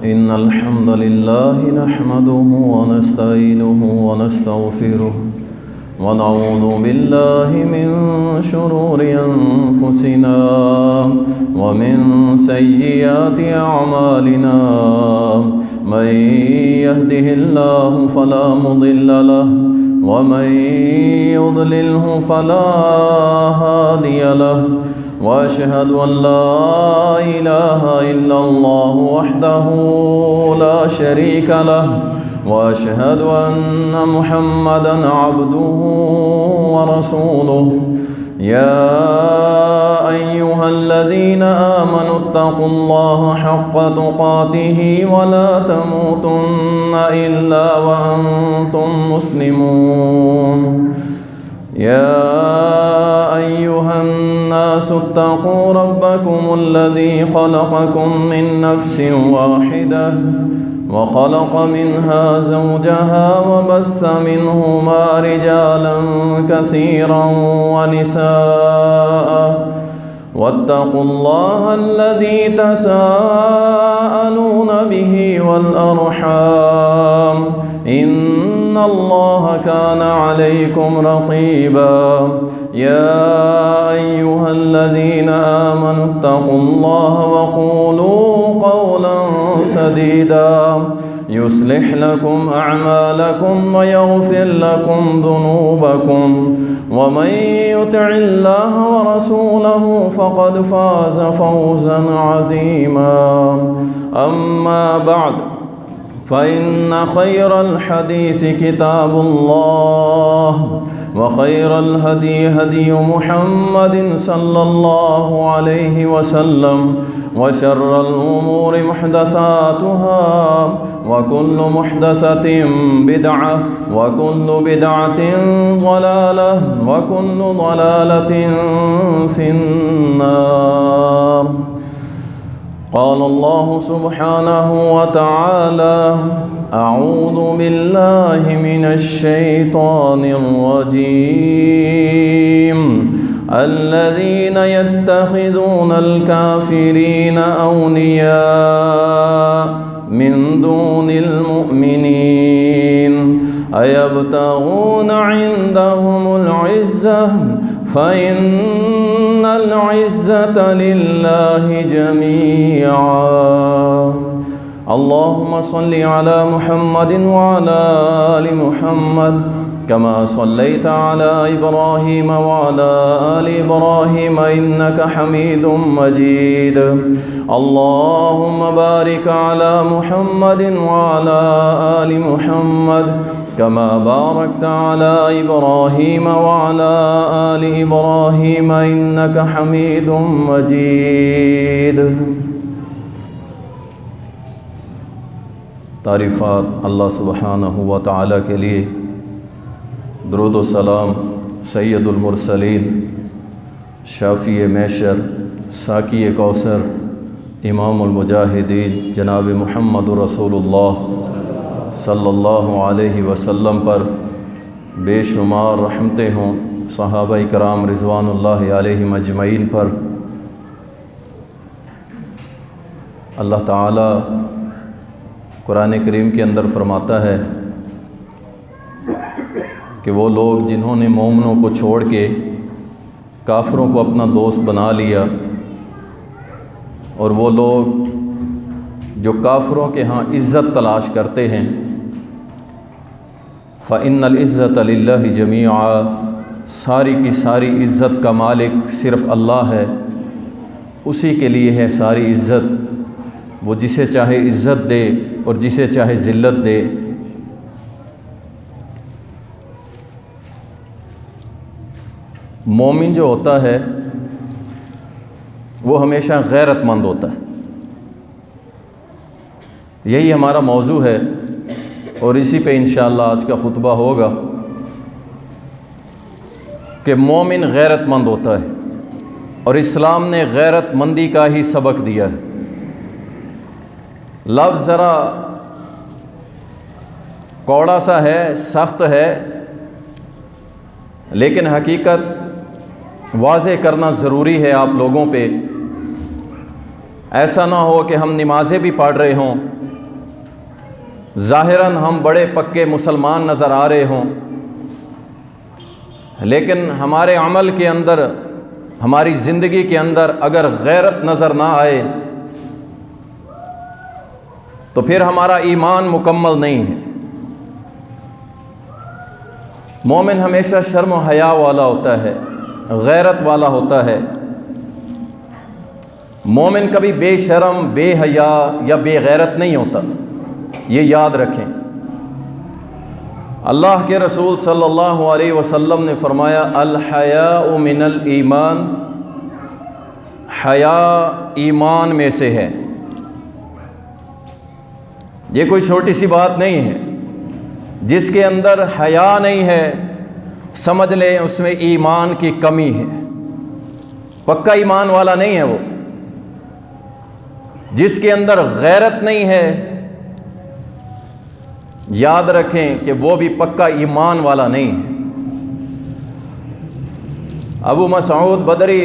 إن الحمد لله نحمده ونستعينه ونستغفره ونعوذ بالله من شرور أنفسنا ومن سيئات أعمالنا من يهده الله فلا مضل له ومن يضلله فلا هادي له وأشهد أن لا إله إلا الله وحده لا شريك له وأشهد أن محمدًا عبده ورسوله يا أيها الذين آمنوا اتقوا الله حق تقاته ولا تموتن إلا وأنتم مسلمون يا أيها الناس اتقوا ربكم الذي خلقكم من نفس واحدة وخلق منها زوجها وبث منهما رجالا كثيرا ونساء واتقوا الله الذي تساءلون به والأرحام إن الله كان عليكم رقيبا يا أيها الذين آمنوا اتقوا الله وقولوا قولا سديدا يصلح لكم أعمالكم ويغفر لكم ذنوبكم ومن يطع الله ورسوله فقد فاز فوزا عظيما أما بعد فإن خير الحديث كتاب الله وخير الهدي هدي محمد صلى الله عليه وسلم وشر الأمور محدثاتها وكل محدثة بدعة وكل بدعة ضلالة وكل ضلالة في النار. قال الله سبحانه وتعالى أعوذ بالله من الشيطان الرجيم الذين يتخذون الكافرين أولياء من دون المؤمنين أيبتغون عندهم العزة فإن العزة لله جميعا. اللهم صل على محمد وعلى آل محمد كما صليت على إبراهيم وعلى آل إبراهيم إنك حميد مجيد. اللهم بارك على محمد وعلى آل محمد كما باركت على إبراهيم وعلى آل إبراهيم إنك حميد مجيد. تعریفات اللہ سبحانہ و تعالیٰ کے لیے، درود و سلام سید المرسلین، شافی محشر، ساقی کوثر، امام المجاہدین جناب محمد رسول اللہ صلی اللہ علیہ وسلم پر بے شمار رحمتیں ہوں، صحابہ کرام رضوان اللہ علیہم اجمعین پر۔ اللہ تعالیٰ قرآن کریم کے اندر فرماتا ہے کہ وہ لوگ جنہوں نے مومنوں کو چھوڑ کے کافروں کو اپنا دوست بنا لیا، اور وہ لوگ جو کافروں کے ہاں عزت تلاش کرتے ہیں، فَإِنَّ الْعِزَّةَ لِلَّهِ جَمِيعًا، ساری کی ساری عزت کا مالک صرف اللہ ہے، اسی کے لیے ہے ساری عزت، وہ جسے چاہے عزت دے اور جسے چاہے ذلت دے۔ مومن جو ہوتا ہے وہ ہمیشہ غیرت مند ہوتا ہے، یہی ہمارا موضوع ہے اور اسی پہ انشاءاللہ آج کا خطبہ ہوگا کہ مومن غیرت مند ہوتا ہے، اور اسلام نے غیرت مندی کا ہی سبق دیا ہے۔ لفظ ذرا کوڑا سا ہے، سخت ہے، لیکن حقیقت واضح کرنا ضروری ہے آپ لوگوں پہ۔ ایسا نہ ہو کہ ہم نمازیں بھی پڑھ رہے ہوں ظاہراً ہم بڑے پکے مسلمان نظر آ رہے ہوں، لیکن ہمارے عمل کے اندر، ہماری زندگی کے اندر اگر غیرت نظر نہ آئے تو پھر ہمارا ایمان مکمل نہیں ہے۔ مومن ہمیشہ شرم و حیا والا ہوتا ہے، غیرت والا ہوتا ہے۔ مومن کبھی بے شرم، بے حیا یا بے غیرت نہیں ہوتا، یہ یاد رکھیں۔ اللہ کے رسول صلی اللہ علیہ وسلم نے فرمایا الحیاء من الایمان، حیا ایمان میں سے ہے۔ یہ کوئی چھوٹی سی بات نہیں ہے۔ جس کے اندر حیا نہیں ہے سمجھ لیں اس میں ایمان کی کمی ہے، پکا ایمان والا نہیں ہے وہ۔ جس کے اندر غیرت نہیں ہے یاد رکھیں کہ وہ بھی پکا ایمان والا نہیں ہے۔ ابو مسعود بدری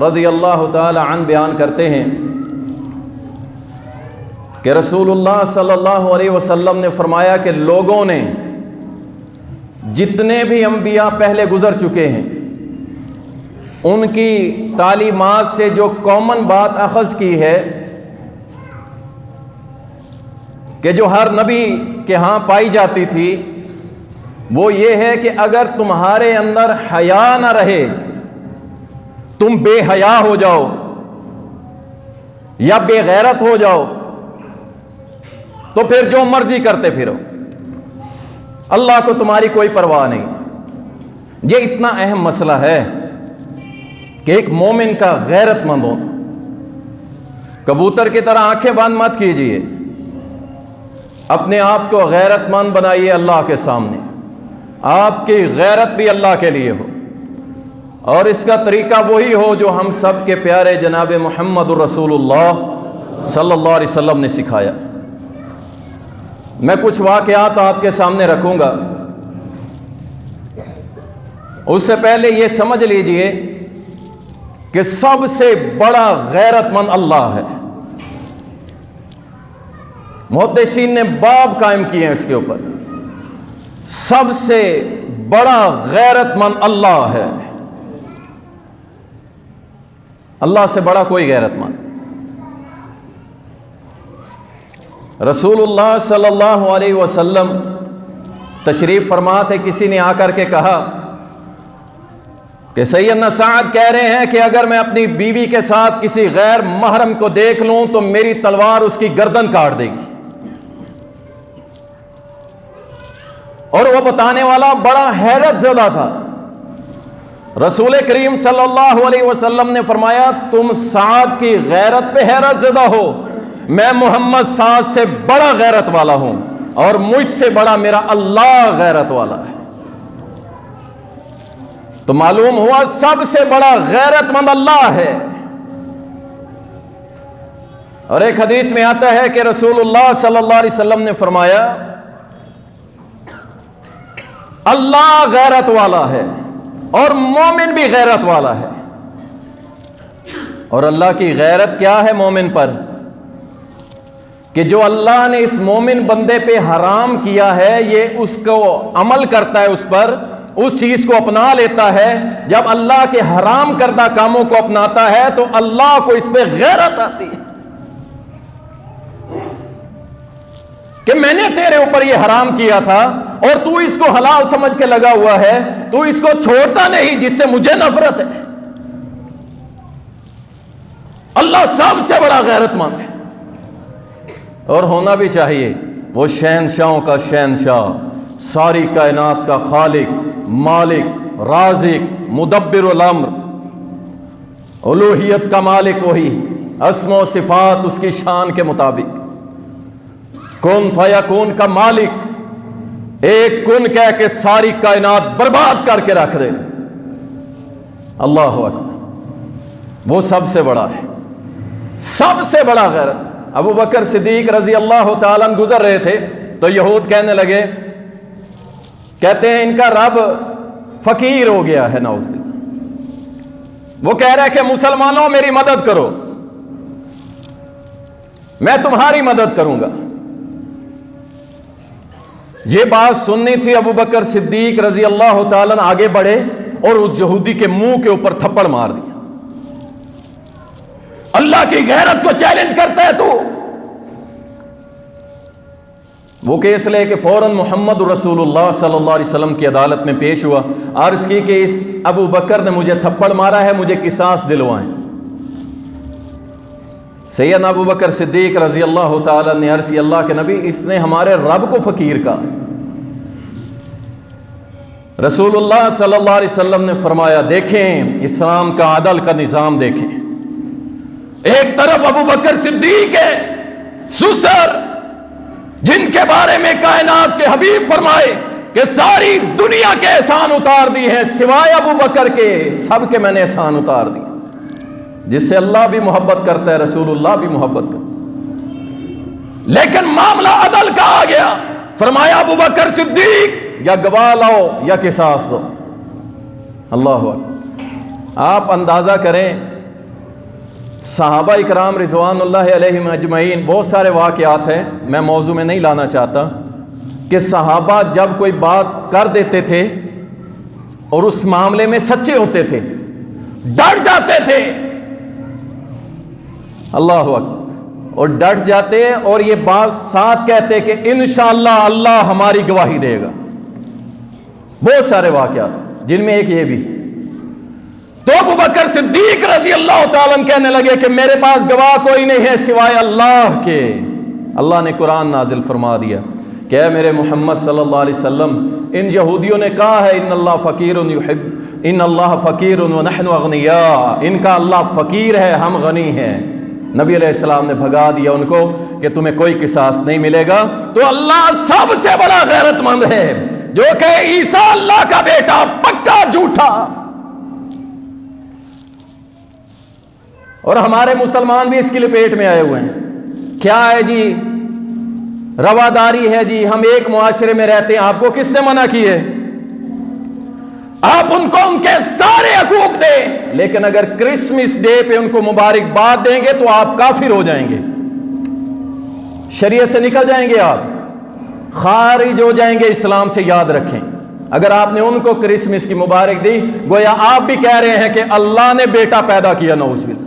رضی اللہ تعالی عنہ بیان کرتے ہیں کہ رسول اللہ صلی اللہ علیہ وسلم نے فرمایا کہ لوگوں نے جتنے بھی انبیاء پہلے گزر چکے ہیں ان کی تعلیمات سے جو کامن بات اخذ کی ہے کہ جو ہر نبی کے ہاں پائی جاتی تھی وہ یہ ہے کہ اگر تمہارے اندر حیا نہ رہے، تم بے حیا ہو جاؤ یا بے غیرت ہو جاؤ تو پھر جو مرضی کرتے پھرو، اللہ کو تمہاری کوئی پرواہ نہیں۔ یہ اتنا اہم مسئلہ ہے کہ ایک مومن کا غیرت مند ہونا۔ کبوتر کی طرح آنکھیں بند مت کیجئے، اپنے آپ کو غیرت مند بنائیے اللہ کے سامنے، آپ کی غیرت بھی اللہ کے لیے ہو، اور اس کا طریقہ وہی ہو جو ہم سب کے پیارے جناب محمد رسول اللہ صلی اللہ علیہ وسلم نے سکھایا۔ میں کچھ واقعات آپ کے سامنے رکھوں گا، اس سے پہلے یہ سمجھ لیجئے کہ سب سے بڑا غیرت مند اللہ ہے۔ محدثین نے باب قائم کیے ہیں اس کے اوپر، سب سے بڑا غیرت مند اللہ ہے، اللہ سے بڑا کوئی غیرت مند۔ رسول اللہ صلی اللہ علیہ وسلم تشریف فرما تھے، کسی نے آ کر کے کہا کہ سیدنا سعد کہہ رہے ہیں کہ اگر میں اپنی بیوی کے ساتھ کسی غیر محرم کو دیکھ لوں تو میری تلوار اس کی گردن کاٹ دے گی، اور وہ بتانے والا بڑا حیرت زدہ تھا۔ رسول کریم صلی اللہ علیہ وسلم نے فرمایا تم سعد کی غیرت پہ حیرت زدہ ہو، میں محمد سعد سے بڑا غیرت والا ہوں، اور مجھ سے بڑا میرا اللہ غیرت والا ہے۔ تو معلوم ہوا سب سے بڑا غیرت مند اللہ ہے۔ اور ایک حدیث میں آتا ہے کہ رسول اللہ صلی اللہ علیہ وسلم نے فرمایا اللہ غیرت والا ہے اور مومن بھی غیرت والا ہے۔ اور اللہ کی غیرت کیا ہے مومن پر؟ کہ جو اللہ نے اس مومن بندے پہ حرام کیا ہے یہ اس کو عمل کرتا ہے، اس پر اس چیز کو اپنا لیتا ہے۔ جب اللہ کے حرام کردہ کاموں کو اپناتا ہے تو اللہ کو اس پہ غیرت آتی ہے کہ میں نے تیرے اوپر یہ حرام کیا تھا اور تو اس کو حلال سمجھ کے لگا ہوا ہے، تو اس کو چھوڑتا نہیں جس سے مجھے نفرت ہے۔ اللہ سب سے بڑا غیرت مند ہے، اور ہونا بھی چاہیے۔ وہ شہنشاہوں کا شہنشاہ، ساری کائنات کا خالق، مالک، رازق، مدبر الامر، الوہیت کا مالک وہی، اسم و صفات اس کی شان کے مطابق، کن فیکون کا مالک، ایک کن کہہ کے ساری کائنات برباد کر کے رکھ دے۔ اللہ اکبر، وہ سب سے بڑا ہے، سب سے بڑا غیرت۔ ابو بکر صدیق رضی اللہ تعالیٰ عنہ گزر رہے تھے تو یہود کہنے لگے، کہتے ہیں ان کا رب فقیر ہو گیا ہے، نعوذ باللہ۔ وہ کہہ رہے کہ مسلمانوں میری مدد کرو، میں تمہاری مدد کروں گا۔ یہ بات سننی تھی، ابو بکر صدیق رضی اللہ تعالیٰ آگے بڑھے اور اس یہودی کے منہ کے اوپر تھپڑ مار دیا۔ اللہ کی غیرت کو چیلنج کرتا ہے تو وہ کیس لے کے فوراً محمد رسول اللہ صلی اللہ علیہ وسلم کی عدالت میں پیش ہوا، عرض کی کہ اس ابو بکر نے مجھے تھپڑ مارا ہے، مجھے قصاص دلوائیں۔ سیدنا ابو بکر صدیق رضی اللہ تعالیٰ نے عرض کی، اللہ کے نبی اس نے ہمارے رب کو فقیر کہا۔ رسول اللہ صلی اللہ علیہ وسلم نے فرمایا، دیکھیں اسلام کا عدل کا نظام دیکھیں، ایک طرف ابو بکر صدیق ہے سسر، جن کے بارے میں کائنات کے حبیب فرمائے کہ ساری دنیا کے احسان اتار دی ہیں سوائے ابو بکر کے، سب کے میں نے احسان اتار دی، جس سے اللہ بھی محبت کرتا ہے، رسول اللہ بھی محبت کرتا ہے۔ لیکن معاملہ عدل کا آ گیا، فرمایا ابو بکر صدیق یا گواہ لاؤ یا قصاص دو۔ اللہ اکبر۔ آپ اندازہ کریں صحابہ اکرام رضوان اللہ علیہم اجمعین، بہت سارے واقعات ہیں، میں موضوع میں نہیں لانا چاہتا، کہ صحابہ جب کوئی بات کر دیتے تھے اور اس معاملے میں سچے ہوتے تھے، ڈٹ جاتے تھے، اللہ اکبر، اور ڈٹ جاتے اور یہ بات ساتھ کہتے کہ انشاءاللہ اللہ ہماری گواہی دے گا۔ بہت سارے واقعات جن میں ایک یہ بھی، تو ابو بکر صدیق رضی اللہ تعالیٰ کہنے لگے کہ میرے پاس گواہ کوئی نہیں ہے سوائے اللہ کے۔ اللہ نے قرآن نازل فرما دیا کہ اے میرے محمد صلی اللہ علیہ وسلم، ان یہودیوں نے کہا ہے ان اللہ فقیر ونحن اغنیاء، ان کا اللہ فقیر ہے ہم غنی ہیں۔ نبی علیہ السلام نے بھگا دیا ان کو کہ تمہیں کوئی قصاص نہیں ملے گا۔ تو اللہ سب سے بڑا غیرت مند ہے، جو کہ عیسیٰ اللہ کا بیٹا پکا جھوٹا، اور ہمارے مسلمان بھی اس کی لپیٹ میں آئے ہوئے ہیں۔ کیا ہے جی؟ رواداری ہے جی، ہم ایک معاشرے میں رہتے ہیں، آپ کو کس نے منع کی ہے؟ آپ ان کو ان کے سارے حقوق دیں، لیکن اگر کرسمس ڈے پہ ان کو مبارکباد دیں گے تو آپ کافر ہو جائیں گے، شریعت سے نکل جائیں گے، آپ خارج ہو جائیں گے اسلام سے، یاد رکھیں۔ اگر آپ نے ان کو کرسمس کی مبارک دی، گویا آپ بھی کہہ رہے ہیں کہ اللہ نے بیٹا پیدا کیا، نعوذ باللہ۔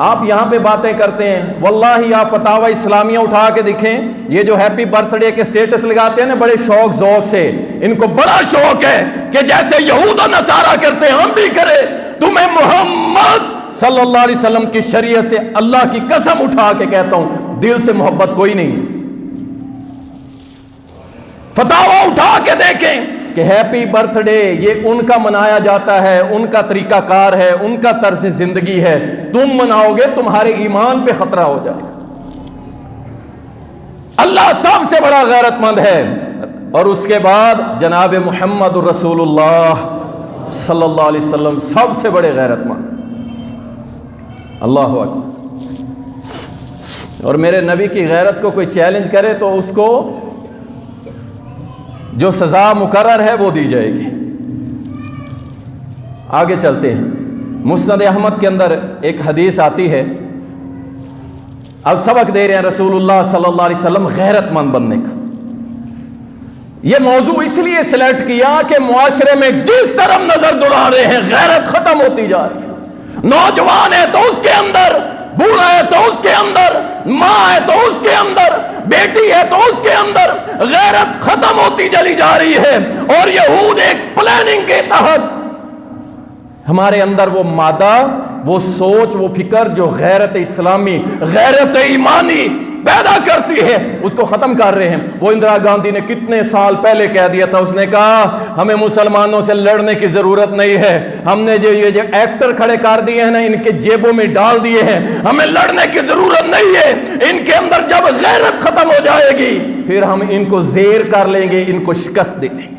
آپ یہاں پہ باتیں کرتے ہیں، واللہ آپ فتاوی اسلامیہ اٹھا کے دکھیں، یہ جو ہیپی برتھ ڈے کے سٹیٹس لگاتے ہیں نا بڑے شوق ذوق سے، ان کو بڑا شوق ہے کہ جیسے یہود و نصارہ کرتے ہیں ہم بھی کریں۔ تمہیں محمد صلی اللہ علیہ وسلم کی شریعت سے اللہ کی قسم اٹھا کے کہتا ہوں دل سے محبت کوئی نہیں۔ فتاوی اٹھا کے دیکھیں کہ ہیپی برتھ ڈے یہ ان کا منایا جاتا ہے، ان کا طریقہ کار ہے، ان کا طرز زندگی ہے، تم مناؤ گے تمہارے ایمان پہ خطرہ ہو جائے گا۔ اللہ سب سے بڑا غیرت مند ہے، اور اس کے بعد جناب محمد رسول اللہ صلی اللہ علیہ وسلم سب سے بڑے غیرت مند۔ اللہ اکبر۔ اور میرے نبی کی غیرت کو کوئی چیلنج کرے تو اس کو جو سزا مقرر ہے وہ دی جائے گی۔ آگے چلتے ہیں، مسند احمد کے اندر ایک حدیث آتی ہے، اب سبق دے رہے ہیں رسول اللہ صلی اللہ علیہ وسلم غیرت مند بننے کا۔ یہ موضوع اس لیے سلیکٹ کیا کہ معاشرے میں جس طرف نظر دوڑا رہے ہیں غیرت ختم ہوتی جا رہی ہے۔ نوجوان ہے تو اس کے اندر، بوڑھا ہے تو اس کے اندر، ماں ہے تو اس کے اندر، بیٹی ہے تو اس کے اندر، غیرت ختم ہوتی چلی جا رہی ہے۔ اور یہود ایک پلاننگ کے تحت ہمارے اندر وہ مادہ، وہ سوچ، وہ فکر جو غیرت اسلامی، غیرت ایمانی پیدا کرتی ہے، اس کو ختم کر رہے ہیں۔ وہ اندرا گاندھی نے کتنے سال پہلے کہہ دیا تھا، اس نے کہا ہمیں مسلمانوں سے لڑنے کی ضرورت نہیں ہے، ہم نے یہ ایکٹر کھڑے کر دیے ہیں نا، ان کے جیبوں میں ڈال دیے ہیں، ہمیں لڑنے کی ضرورت نہیں ہے۔ ان کے اندر جب غیرت ختم ہو جائے گی پھر ہم ان کو زیر کر لیں گے، ان کو شکست دے دیں گے۔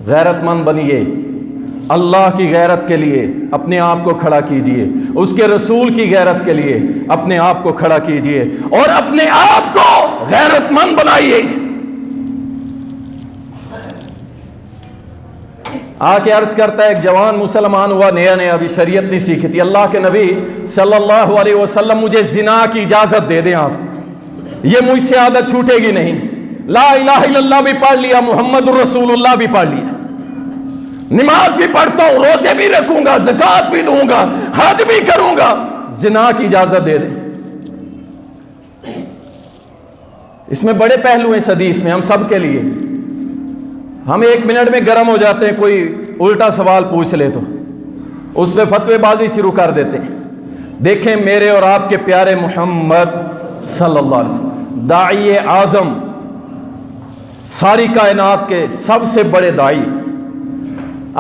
غیرت مند بنیے، اللہ کی غیرت کے لیے اپنے آپ کو کھڑا کیجئے، اس کے رسول کی غیرت کے لیے اپنے آپ کو کھڑا کیجئے، اور اپنے آپ کو غیرت مند بنائیے۔ آ کے عرض کرتا ہے ایک جوان مسلمان ہوا نیا نیا، ابھی شریعت نہیں سیکھی تھی، اللہ کے نبی صلی اللہ علیہ وسلم مجھے زنا کی اجازت دے دیں آپ، یہ مجھ سے عادت چھوٹے گی نہیں، لا الہ الا اللہ بھی پڑھ لیا، محمد الرسول اللہ بھی پڑھ لیا، نماز بھی پڑھتا ہوں، روزے بھی رکھوں گا، زکوٰۃ بھی دوں گا، حج بھی کروں گا، زنا کی اجازت دے دیں۔ اس میں بڑے پہلو ہیں اس حدیث میں ہم سب کے لیے، ہم ایک منٹ میں گرم ہو جاتے ہیں، کوئی الٹا سوال پوچھ لے تو اس پہ فتوی بازی شروع کر دیتے ہیں۔ دیکھیں میرے اور آپ کے پیارے محمد صلی اللہ علیہ وسلم، داعی اعظم، ساری کائنات کے سب سے بڑے داعی،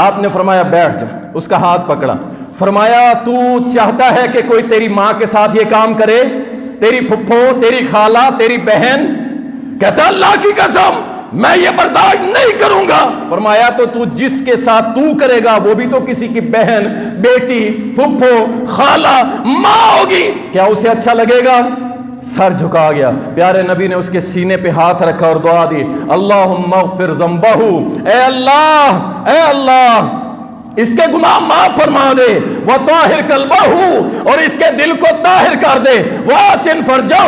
آپ نے فرمایا بیٹھ جا، اس کا ہاتھ پکڑا، فرمایا تو چاہتا ہے کہ کوئی تیری ماں کے ساتھ یہ کام کرے، تیری پھپھو، تیری خالہ، تیری بہن؟ کہتا اللہ کی قسم میں یہ برداشت نہیں کروں گا۔ فرمایا تو جس کے ساتھ تو کرے گا وہ بھی تو کسی کی بہن، بیٹی، پھپھو، خالہ، ماں ہوگی، کیا اسے اچھا لگے گا؟ سر جھکا گیا، پیارے نبی نے اس کے سینے پہ ہاتھ رکھا اور دعا دی، اللہم اغفر ذنبہ، اے اللہ اس کے گناہ معاف فرما دے، وطاہر قلبہ، اور اس کے دل کو طاہر کر دے، واسن فرجہ،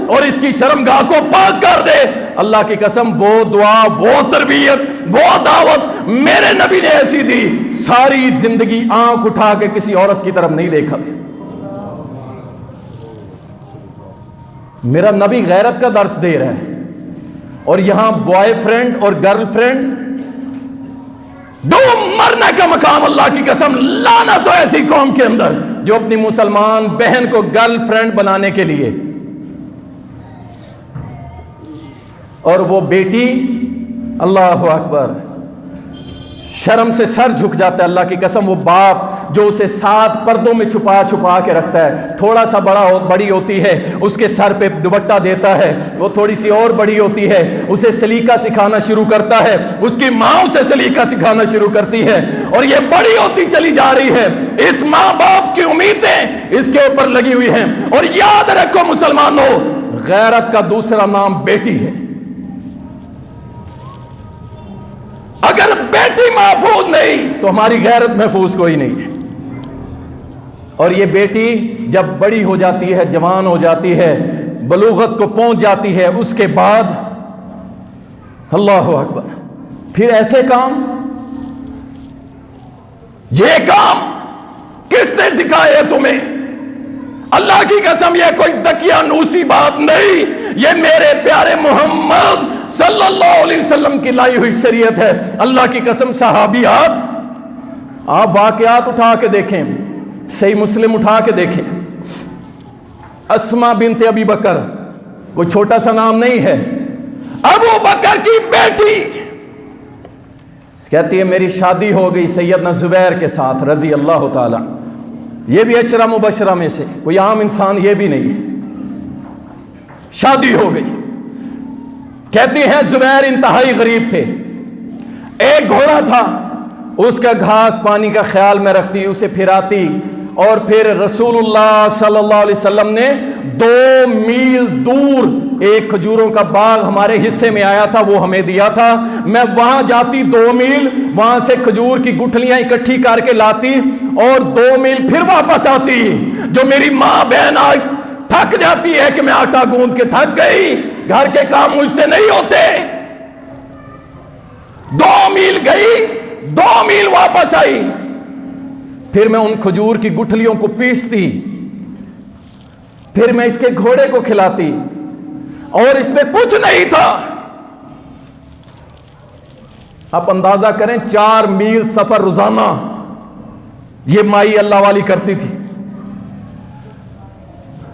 اور اس کی شرمگاہ کو پاک کر دے۔ اللہ کی قسم وہ دعا، وہ تربیت، وہ دعوت میرے نبی نے ایسی دی، ساری زندگی آنکھ اٹھا کے کسی عورت کی طرف نہیں دیکھا تھا۔ میرا نبی غیرت کا درس دے رہا ہے، اور یہاں بوائے فرینڈ اور گرل فرینڈ ڈوب مرنے کا مقام۔ اللہ کی قسم لعنت ہو ایسی قوم کے اندر جو اپنی مسلمان بہن کو گرل فرینڈ بنانے کے لیے، اور وہ بیٹی اللہ اکبر شرم سے سر جھک جاتا ہے۔ اللہ کی قسم وہ باپ جو اسے 7 پردوں میں چھپا چھپا کے رکھتا ہے، تھوڑا سا بڑی ہوتی ہے اس کے سر پہ دوپٹہ دیتا ہے، وہ تھوڑی سی اور بڑی ہوتی ہے اسے سلیقہ سکھانا شروع کرتا ہے، اس کی ماں اسے سلیقہ سکھانا شروع کرتی ہے، اور یہ بڑی ہوتی چلی جا رہی ہے۔ اس ماں باپ کی امیدیں اس کے اوپر لگی ہوئی ہیں، اور یاد رکھو مسلمانوں، غیرت کا دوسرا نام بیٹی ہے۔ اگر بیٹی محفوظ نہیں تو ہماری غیرت محفوظ کوئی نہیں ہے۔ اور یہ بیٹی جب بڑی ہو جاتی ہے، جوان ہو جاتی ہے، بلوغت کو پہنچ جاتی ہے، اس کے بعد اللہ اکبر پھر ایسے کام، یہ کام کس نے سکھائے تمہیں؟ اللہ کی قسم یہ کوئی دقیانوسی بات نہیں، یہ میرے پیارے محمد صلی اللہ علیہ وسلم کی لائی ہوئی شریعت ہے۔ اللہ کی قسم صحابیات، آپ واقعات اٹھا کے دیکھیں، صحیح مسلم اٹھا کے دیکھیں، اسماء بنت ابی بکر کوئی چھوٹا سا نام نہیں ہے، ابو بکر کی بیٹی کہتی ہے میری شادی ہو گئی سیدنا زبیر کے ساتھ رضی اللہ تعالی، یہ بھی عشرہ مبشرہ میں سے کوئی عام انسان یہ بھی نہیں ہے، شادی ہو گئی۔ کہتی ہیں زبیر انتہائی غریب تھے، ایک گھوڑا تھا، اس کا گھاس پانی کا خیال میں رکھتی، اسے پھراتی، اور پھر رسول اللہ صلی اللہ علیہ وسلم نے 2 میل دور ایک کھجوروں کا باغ ہمارے حصے میں آیا تھا، وہ ہمیں دیا تھا، میں وہاں جاتی 2 میل، وہاں سے کھجور کی گٹھلیاں اکٹھی کر کے لاتی، اور 2 میل پھر واپس آتی۔ جو میری ماں بہن آج تھک جاتی ہے کہ میں آٹا گوندھ کے تھک گئی، گھر کے کام مجھ سے نہیں ہوتے، 2 میل گئی، 2 میل واپس آئی، پھر میں ان کھجور کی گٹھلیوں کو پیستی، پھر میں اس کے گھوڑے کو کھلاتی، اور اس میں کچھ نہیں تھا۔ آپ اندازہ کریں 4 میل سفر روزانہ یہ مائی اللہ والی کرتی تھی۔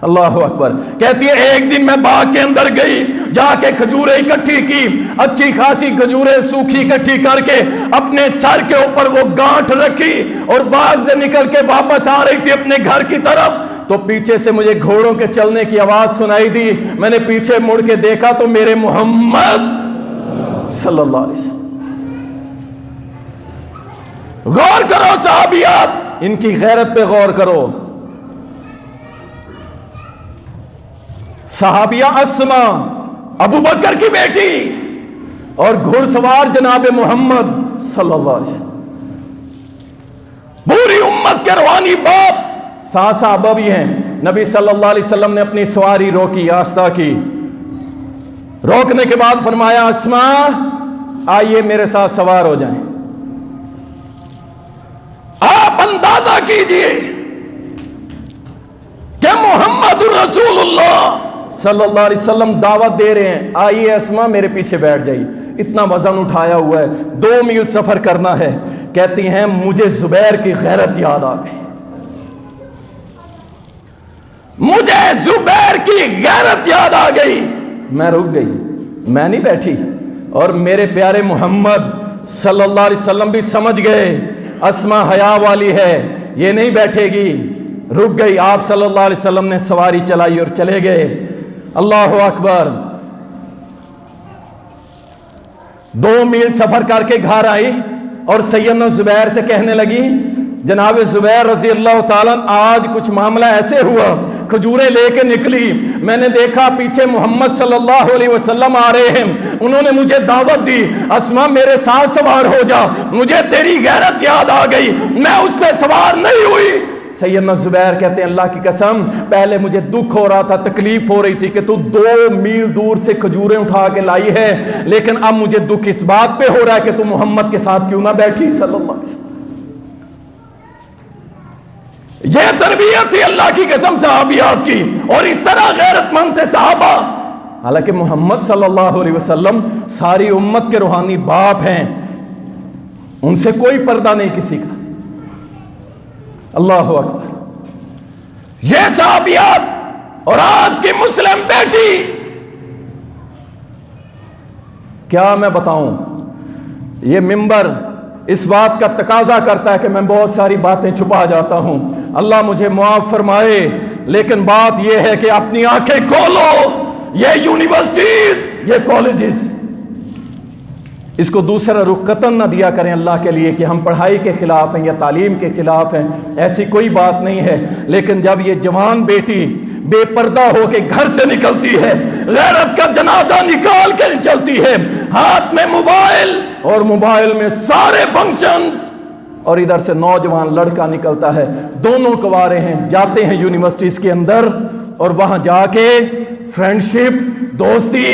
اللہ اکبر، کہتی ہے ایک دن میں باغ کے اندر گئی، جا کے کھجوریں اکٹھی کی، اچھی خاصی کھجوریں سوکھی اکٹھی کر کے اپنے سر کے اوپر وہ گانٹھ رکھی، اور باغ سے نکل کے واپس آ رہی تھی اپنے گھر کی طرف، تو پیچھے سے مجھے گھوڑوں کے چلنے کی آواز سنائی دی، میں نے پیچھے مڑ کے دیکھا تو میرے محمد صلی اللہ علیہ وسلم۔ غور کرو صحابیات، ان کی غیرت پہ غور کرو۔ صحابیہ اسماء ابو بکر کی بیٹی اور گھڑ سوار جناب محمد صلی اللہ علیہ وسلم، پوری امت کے روحانی باپ، ساتھ صحابہ بھی ہیں. نبی صلی اللہ علیہ وسلم نے اپنی سواری روکی، آستہ کی. روکنے کے بعد فرمایا اسماء آئیے میرے ساتھ سوار ہو جائیں. آپ اندازہ کیجئے کہ محمد رسول اللہ صلی اللہ علیہ وسلم دعوت دے رہے ہیں آئیے اسماء میرے پیچھے بیٹھ جائیے. اتنا وزن اٹھایا ہوا ہے، 2 میل سفر کرنا ہے. کہتی ہیں مجھے زبیر کی غیرت یاد آ گئی، مجھے زبیر کی غیرت یاد آ گئی. میں رک گئی، میں نہیں بیٹھی. اور میرے پیارے محمد صلی اللہ علیہ وسلم بھی سمجھ گئے اسماء حیا والی ہے، یہ نہیں بیٹھے گی. رک گئی. آپ صلی اللہ علیہ وسلم نے سواری چلائی اور چلے گئے. اللہ اکبر. 2 میل سفر کر کے گھر آئی اور سیدنا زبیر سے کہنے لگی جناب زبیر رضی اللہ تعالیٰ آج کچھ معاملہ ایسے ہوا، کھجوریں لے کے نکلی، میں نے دیکھا پیچھے محمد صلی اللہ علیہ وسلم آ رہے ہیں، انہوں نے مجھے دعوت دی اسماء میرے ساتھ سوار ہو جا. مجھے تیری غیرت یاد آ گئی، میں اس پہ سوار نہیں ہوئی. سیدنا زبیر کہتے ہیں اللہ کی قسم پہلے مجھے دکھ ہو رہا تھا، تکلیف ہو رہی تھی کہ تو 2 میل دور سے کھجوریں اٹھا کے لائی ہے، لیکن اب مجھے دکھ اس بات پہ ہو رہا ہے کہ تو محمد کے ساتھ کیوں نہ بیٹھی صلی اللہ علیہ وسلم. یہ تربیت تھی اللہ کی قسم صحابیات کی، اور اس طرح غیرت مند تھے صحابہ. حالانکہ محمد صلی اللہ علیہ وسلم ساری امت کے روحانی باپ ہیں، ان سے کوئی پردہ نہیں کسی کا. اللہ اکبر. یہ صحابیات اور آج کی مسلم بیٹی، کیا میں بتاؤں، یہ منبر اس بات کا تقاضا کرتا ہے کہ میں بہت ساری باتیں چھپا جاتا ہوں، اللہ مجھے معاف فرمائے. لیکن بات یہ ہے کہ اپنی آنکھیں کھولو. یہ یونیورسٹیز، یہ کالجز، اس کو دوسرا رخ قطن نہ دیا کریں اللہ کے لیے کہ ہم پڑھائی کے خلاف ہیں یا تعلیم کے خلاف ہیں، ایسی کوئی بات نہیں ہے. لیکن جب یہ جوان بیٹی بے پردہ ہو کے گھر سے نکلتی ہے، غیرت کا جنازہ نکال کے چلتی ہے، ہاتھ میں موبائل اور موبائل میں سارے فنکشنز، اور ادھر سے نوجوان لڑکا نکلتا ہے، دونوں کوارے ہیں، جاتے ہیں یونیورسٹیز کے اندر اور وہاں جا کے فرینڈشپ، دوستی،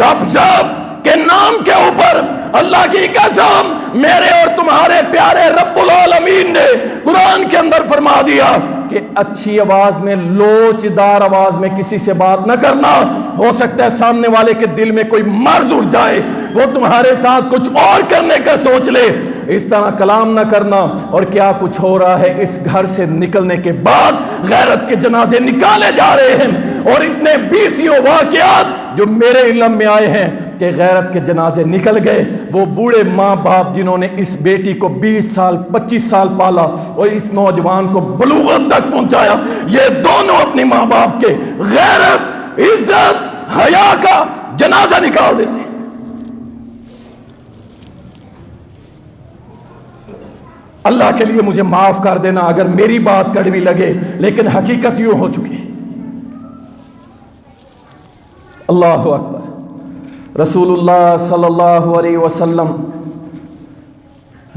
گپ شپ کے نام کے اوپر اللہ کی قسم میرے اور تمہارے پیارے رب العالمین نے قرآن کے اندر فرما دیا کہ اچھی آواز میں، لوچدار آواز میں کسی سے بات نہ کرنا. ہو سکتا ہے سامنے والے کے دل میں کوئی مرض اٹھ جائے، وہ تمہارے ساتھ کچھ اور کرنے کا سوچ لے. اس طرح کلام نہ کرنا. اور کیا کچھ ہو رہا ہے اس گھر سے نکلنے کے بعد، غیرت کے جنازے نکالے جا رہے ہیں. اور اتنے 20 واقعات جو میرے علم میں آئے ہیں کہ غیرت کے جنازے نکل گئے. وہ بوڑھے ماں باپ جنہوں نے اس بیٹی کو 20 سال 25 سال پالا اور اس نوجوان کو بلوغت تک پہنچایا، یہ دونوں اپنی ماں باپ کے غیرت، عزت، حیا کا جنازہ نکال دیتے ہیں. اللہ کے لیے مجھے معاف کر دینا اگر میری بات کڑوی لگے، لیکن حقیقت یوں ہو چکی. اللہ اکبر. رسول اللہ صلی اللہ علیہ وسلم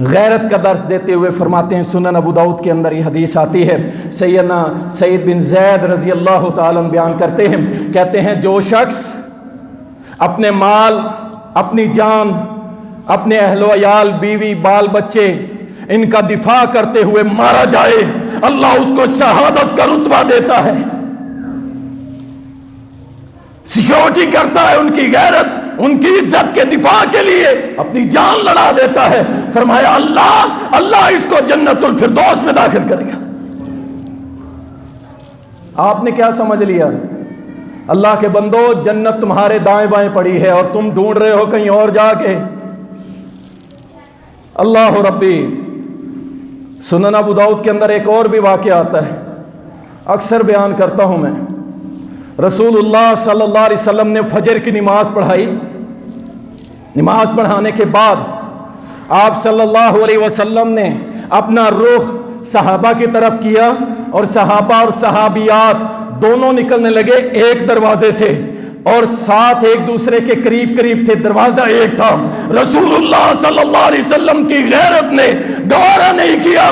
غیرت کا درس دیتے ہوئے فرماتے ہیں، سنن ابو داؤد کے اندر یہ حدیث آتی ہے، سیدنا سعید بن زید رضی اللہ تعالیٰ بیان کرتے ہیں، کہتے ہیں جو شخص اپنے مال، اپنی جان، اپنے اہل و عیال، بیوی، بال بچے، ان کا دفاع کرتے ہوئے مارا جائے، اللہ اس کو شہادت کا رتبہ دیتا ہے. سیکیورٹی کرتا ہے ان کی غیرت، ان کی عزت کے دفاع کے لیے اپنی جان لڑا دیتا ہے. فرمایا اللہ اس کو جنت الفردوس میں داخل کرے گا. آپ نے کیا سمجھ لیا؟ اللہ کے بندو، جنت تمہارے دائیں بائیں پڑی ہے اور تم ڈھونڈ رہے ہو کہیں اور جا کے. اللہ ربی. سنن ابو داؤد کے اندر ایک اور بھی واقعہ آتا ہے، اکثر بیان کرتا ہوں میں. رسول اللہ صلی اللہ علیہ وسلم نے فجر کی نماز پڑھائی. نماز پڑھانے کے بعد آپ صلی اللہ علیہ وسلم نے اپنا رخ صحابہ کی طرف کیا اور صحابہ اور صحابیات دونوں نکلنے لگے ایک دروازے سے اور ساتھ ایک دوسرے کے قریب قریب تھے، دروازہ ایک تھا. رسول اللہ صلی اللہ علیہ وسلم کی غیرت نے گوارا نہیں کیا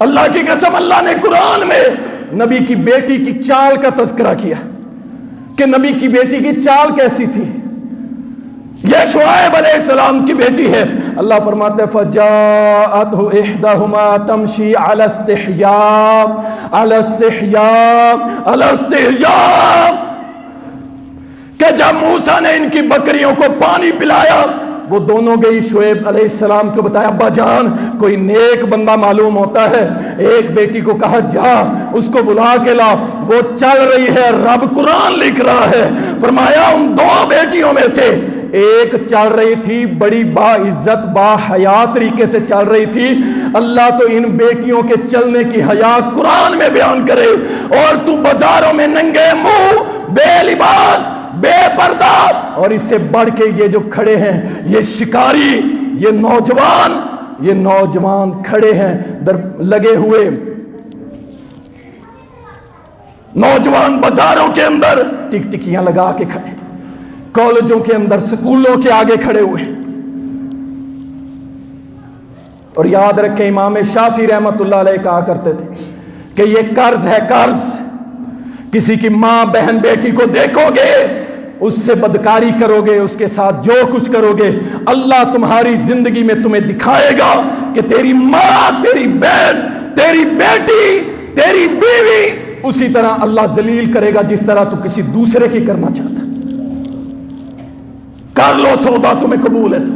اللہ کی قسم اللہ نے قرآن میں نبی کی بیٹی کی چال کا تذکرہ کیا کہ نبی کی بیٹی کی چال کیسی تھی. یہ شعیب علیہ السلام کی بیٹی ہے. اللہ فرماتے ہیں فجاءتہ احدہما تمشی علی استحیاء علی استحیاء علی استحیاء، کہ جب موسیٰ نے ان کی بکریوں کو پانی پلایا وہ دونوں گئی. شعیب علیہ السلام کو بتایا ابا جان کوئی نیک بندہ معلوم ہوتا ہے. ایک بیٹی کو کہا جا اس کو بلا کے لا، وہ چل رہی ہے. رب قرآن لکھ رہا ہے، فرمایا ان دو بیٹیوں میں سے ایک چل رہی تھی بڑی با عزت با حیا طریقے سے چل رہی تھی. اللہ تو ان بیٹیوں کے چلنے کی حیا قرآن میں بیان کرے، اور تو بازاروں میں ننگے منہ بے لباس بے پردہ، اور اس سے بڑھ کے یہ جو کھڑے ہیں یہ شکاری، یہ نوجوان کھڑے ہیں لگے ہوئے. نوجوان بازاروں کے اندر ٹک ٹکیاں لگا کے کھڑے، کالجوں کے اندر سکولوں کے آگے کھڑے ہوئے. اور یاد رکھیں امام شافعی رحمت اللہ علیہ کہا کرتے تھے کہ یہ قرض ہے، قرض. کسی کی ماں بہن بیٹی کو دیکھو گے، اس سے بدکاری کرو گے، اس کے ساتھ جو کچھ کرو گے، اللہ تمہاری زندگی میں تمہیں دکھائے گا کہ تیری ماں، تیری بہن، تیری بیٹی، تیری بیوی اسی طرح اللہ ذلیل کرے گا جس طرح تو کسی دوسرے کی کرنا چاہتا. کر لو سودا تمہیں قبول ہے تو.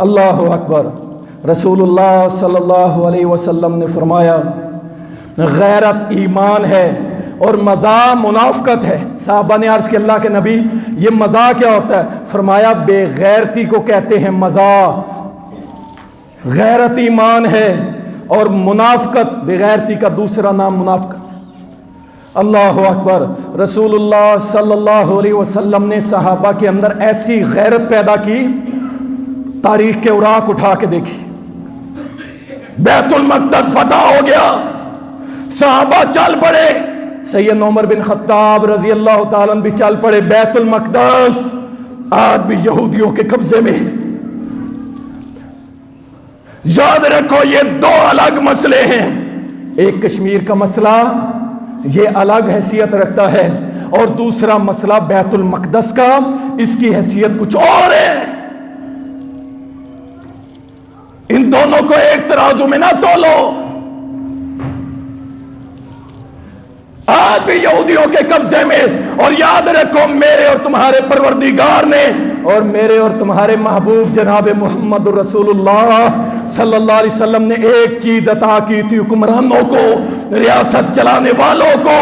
اللہ اکبر. رسول اللہ صلی اللہ علیہ وسلم نے فرمایا غیرت ایمان ہے اور مزاح منافقت ہے. صحابہ نے عرض کہ اللہ کے نبی یہ مزاح کیا ہوتا ہے؟ فرمایا بے غیرتی کو کہتے ہیں مزاح. غیرت ایمان ہے اور منافقت بے غیرتی کا دوسرا نام منافقت. اللہ اکبر. رسول اللہ صلی اللہ علیہ وسلم نے صحابہ کے اندر ایسی غیرت پیدا کی، تاریخ کے اوراق اٹھا کے دیکھی. بیت المقدس فتح ہو گیا، صحابہ چل پڑے. سیدنا عمر بن خطاب رضی اللہ تعالیٰ بھی چل پڑے. بیت المقدس آج بھی یہودیوں کے قبضے میں. یاد رکھو یہ دو الگ مسئلے ہیں. ایک کشمیر کا مسئلہ یہ الگ حیثیت رکھتا ہے، اور دوسرا مسئلہ بیت المقدس کا، اس کی حیثیت کچھ اور ہے. ان دونوں کو ایک ترازو میں نہ تولو. آج بھی یہودیوں کے قبضے میں. اور یاد رکھو میرے اور تمہارے پروردگار نے اور میرے اور تمہارے محبوب جناب محمد رسول اللہ صلی اللہ علیہ وسلم نے ایک چیز عطا کی تھی حکمرانوں کو، ریاست چلانے والوں کو،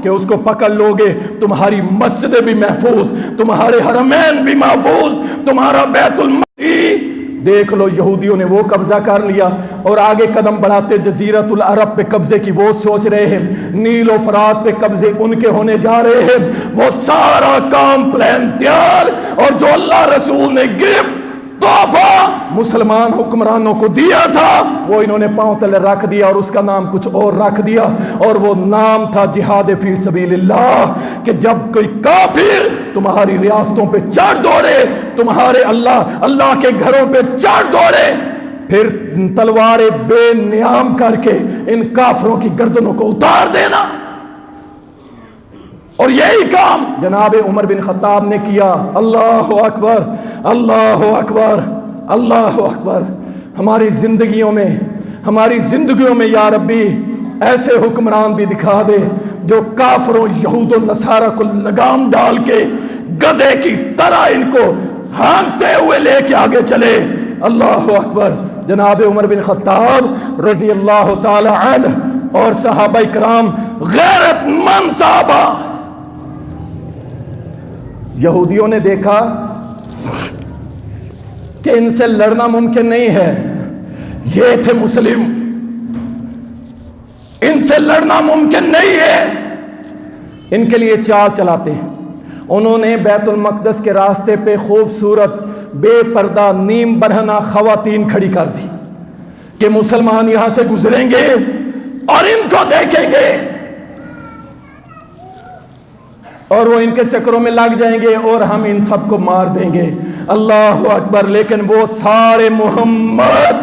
کہ اس کو پکڑ لو گے تمہاری مسجدیں بھی محفوظ، تمہارے حرمین بھی محفوظ، تمہارا بیت المقدس. دیکھ لو یہودیوں نے وہ قبضہ کر لیا، اور آگے قدم بڑھاتے جزیرت العرب پہ قبضے کی وہ سوچ رہے ہیں، نیل و فرات پہ قبضے ان کے ہونے جا رہے ہیں. وہ سارا کام پلان تیار، اور جو اللہ رسول نے گفٹ تحفہ مسلمان حکمرانوں کو دیا تھا وہ انہوں نے پاؤں تلے رکھ دیا، اور اس کا نام کچھ اور رکھ دیا، اور وہ نام تھا جہاد فی سبیل اللہ. کہ جب کوئی کافر تمہاری ریاستوں پہ چڑھ دوڑے، تمہارے اللہ کے گھروں پہ چڑھ دوڑے، پھر تلواریں بے نیام کر کے ان کافروں کی گردنوں کو اتار دینا. اور یہی کام جناب عمر بن خطاب نے کیا. اللہ اکبر، اللہ اکبر، اللہ اکبر. ہماری زندگیوں میں یا ربی ایسے حکمران بھی دکھا دے جو کافروں یہود و نصارہ کو لگام ڈال کے گدھے کی طرح ان کو ہانکتے ہوئے لے کے آگے چلے. اللہ اکبر. جناب عمر بن خطاب رضی اللہ تعالی عنہ اور صحابہ کرام غیرت مند صحابہ. یہودیوں نے دیکھا کہ ان سے لڑنا ممکن نہیں ہے، یہ تھے مسلم، ان سے لڑنا ممکن نہیں ہے، ان کے لیے چال چلاتے ہیں. انہوں نے بیت المقدس کے راستے پہ خوبصورت بے پردہ نیم برہنہ خواتین کھڑی کر دی کہ مسلمان یہاں سے گزریں گے اور ان کو دیکھیں گے اور وہ ان کے چکروں میں لگ جائیں گے اور ہم ان سب کو مار دیں گے. اللہ اکبر. لیکن وہ سارے محمد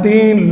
3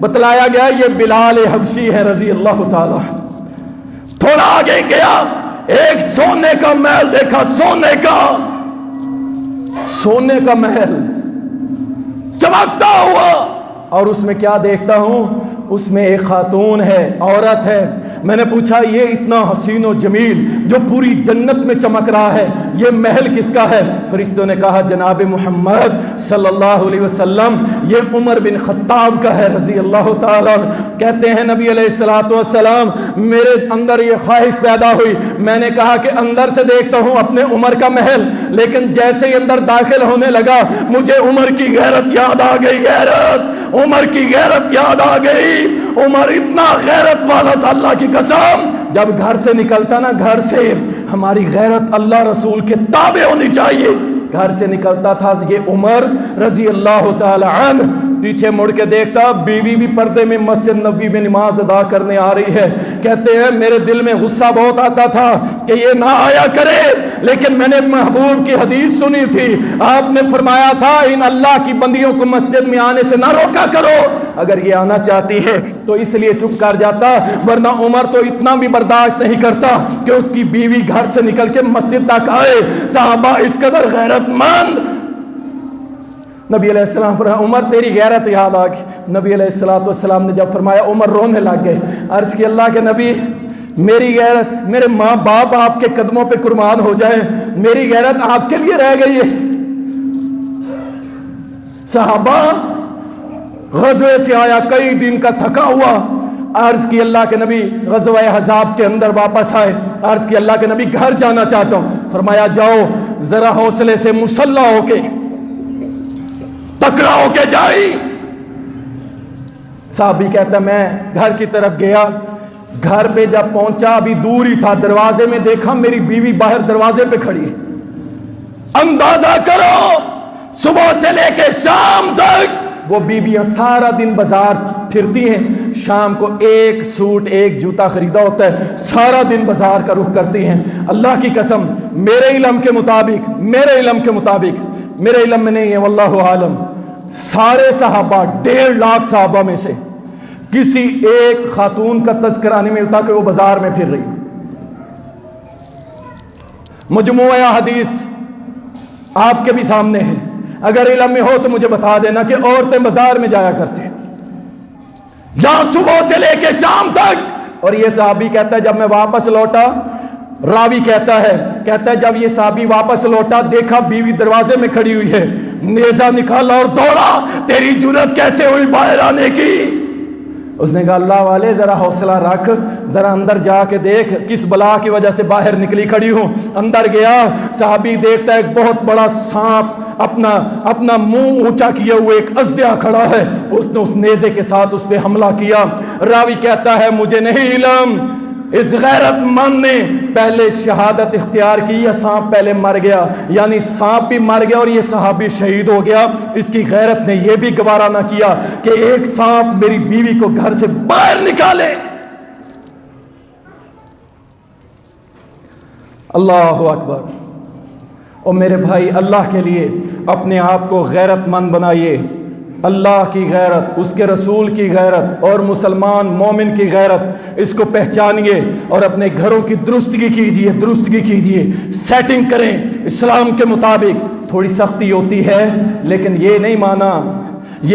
بتلایا گیا یہ بلال حبشی ہے رضی اللہ تعالی۔ تھوڑا آگے گیا، ایک سونے کا محل دیکھا، سونے کا محل چمکتا ہوا، اور اس میں کیا دیکھتا ہوں؟ اس میں ایک خاتون ہے، عورت ہے۔ میں نے پوچھا یہ اتنا حسین و جمیل جو پوری جنت میں چمک رہا ہے، یہ محل کس کا ہے؟ فرشتوں نے کہا جناب محمد صلی اللہ علیہ وسلم یہ عمر بن خطاب کا ہے رضی اللہ تعالیٰ۔ کہتے ہیں نبی علیہ الصلوۃ والسلام میرے اندر یہ خواہش پیدا ہوئی، میں نے کہا کہ اندر سے دیکھتا ہوں اپنے عمر کا محل، لیکن جیسے ہی اندر داخل ہونے لگا مجھے عمر کی غیرت یاد آ گئی، عمر کی غیرت یاد آ گئی۔ عمر اتنا غیرت والا تھا، اللہ کی قسم، جب گھر سے نکلتا نا، گھر سے ہماری غیرت اللہ رسول کے تابع ہونی چاہیے، گھر سے نکلتا تھا یہ عمر رضی اللہ تعالی عنہ، پیچھے مڑ کے دیکھتا بیوی بھی پردے میں مسجد نبوی میں نماز ادا کرنے آ رہی ہے۔ کہتے ہیں میرے دل میں غصہ بہت آتا تھا کہ یہ نہ آیا کرے، لیکن میں نے محبوب کی حدیث سنی تھی، آپ نے فرمایا تھا ان اللہ کی بندیوں کو مسجد میں آنے سے نہ روکا کرو، اگر یہ آنا چاہتی ہے تو اس لیے چپ کر جاتا، ورنہ عمر تو اتنا بھی برداشت نہیں کرتا کہ اس کی بیوی گھر سے نکل کے مسجد تک آئے۔ صحابہ اس قدر غیرت مند، نبی علیہ السلام فرمایا عمر تیری غیرت یاد آ گئی۔ نبی علیہ السلام نے جب فرمایا عمر رونے لگ گئے، عرض کی اللہ کے نبی میری غیرت، میرے ماں باپ آپ کے قدموں پہ قربان ہو جائیں، میری غیرت آپ کے لیے رہ گئی ہے۔ صحابہ غزوے سے آیا، کئی دن کا تھکا ہوا، عرض کی اللہ کے نبی غزوہ احزاب کے اندر واپس آئے، عرض کی اللہ کے نبی گھر جانا چاہتا ہوں، فرمایا جاؤ ذرا حوصلے سے مسلح ہو کے تکڑا ہو کے جائی۔ صحابی کہتا ہے میں گھر کی طرف گیا، گھر پہ جب پہنچا ابھی دور ہی تھا، دروازے میں دیکھا میری بیوی باہر دروازے پہ کھڑی ہے۔ اندازہ کرو صبح سے لے کے شام تک وہ بیویاں سارا دن بازار پھرتی ہیں، شام کو ایک سوٹ ایک جوتا خریدا ہوتا ہے، سارا دن بازار کا رخ کرتی ہیں۔ اللہ کی قسم میرے علم کے مطابق، میرے علم میں نہیں ہے واللہ عالم، سارے صحابہ 1.5 لاکھ صحابہ میں سے کسی ایک خاتون کا تذکرہ نہیں ملتا کہ وہ بازار میں پھر رہی۔ مجموعہ حدیث آپ کے بھی سامنے ہے، اگر علم میں ہو تو مجھے بتا دینا کہ عورتیں بازار میں جایا کرتی ہیں جہاں صبح سے لے کے شام تک۔ اور یہ صحابی کہتا ہے جب میں واپس لوٹا، راوی کہتا ہے جب یہ صحابی واپس لوٹا دیکھا بیوی دروازے میں کھڑی ہوئی ہے، نیزہ نکالا اور دوڑا، تیری جرأت کیسے ہوئی باہر آنے کی؟ اس نے کہا اللہ والے ذرا حوصلہ رکھ، ذرا اندر جا کے دیکھ کس بلا کی وجہ سے باہر نکلی کھڑی ہوں۔ اندر گیا، صحابی دیکھتا ہے ایک بہت بڑا سانپ اپنا منہ اونچا کیے ہوئے ایک ازدیا کھڑا ہے، اس نے اس نیزے کے ساتھ اس پہ حملہ کیا۔ راوی کہتا ہے مجھے نہیں علم اس غیرت مند نے پہلے شہادت اختیار کی یا سانپ پہلے مر گیا، یعنی سانپ بھی مر گیا اور یہ صحابی شہید ہو گیا۔ اس کی غیرت نے یہ بھی گوارا نہ کیا کہ ایک سانپ میری بیوی کو گھر سے باہر نکالے۔ اللہ اکبر۔ اور میرے بھائی اللہ کے لیے اپنے آپ کو غیرت مند بنائیے، اللہ کی غیرت، اس کے رسول کی غیرت اور مسلمان مومن کی غیرت، اس کو پہچانیے اور اپنے گھروں کی درستگی کیجیے، سیٹنگ کریں اسلام کے مطابق۔ تھوڑی سختی ہوتی ہے لیکن یہ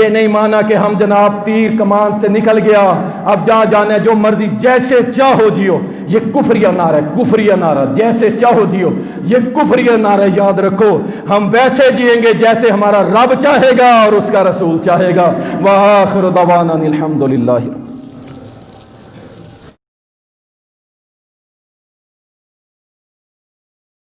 نہیں مانا کہ ہم جناب تیر کمان سے نکل گیا، اب جہاں جانا ہے جو مرضی جیسے چاہو جیو، یہ کفریہ نعرہ، جیسے چاہو جیو، یہ کفریہ نعرہ۔ یاد رکھو ہم ویسے جیئیں گے جیسے ہمارا رب چاہے گا اور اس کا رسول چاہے گا۔ وآخر دعوانا الحمدللہ۔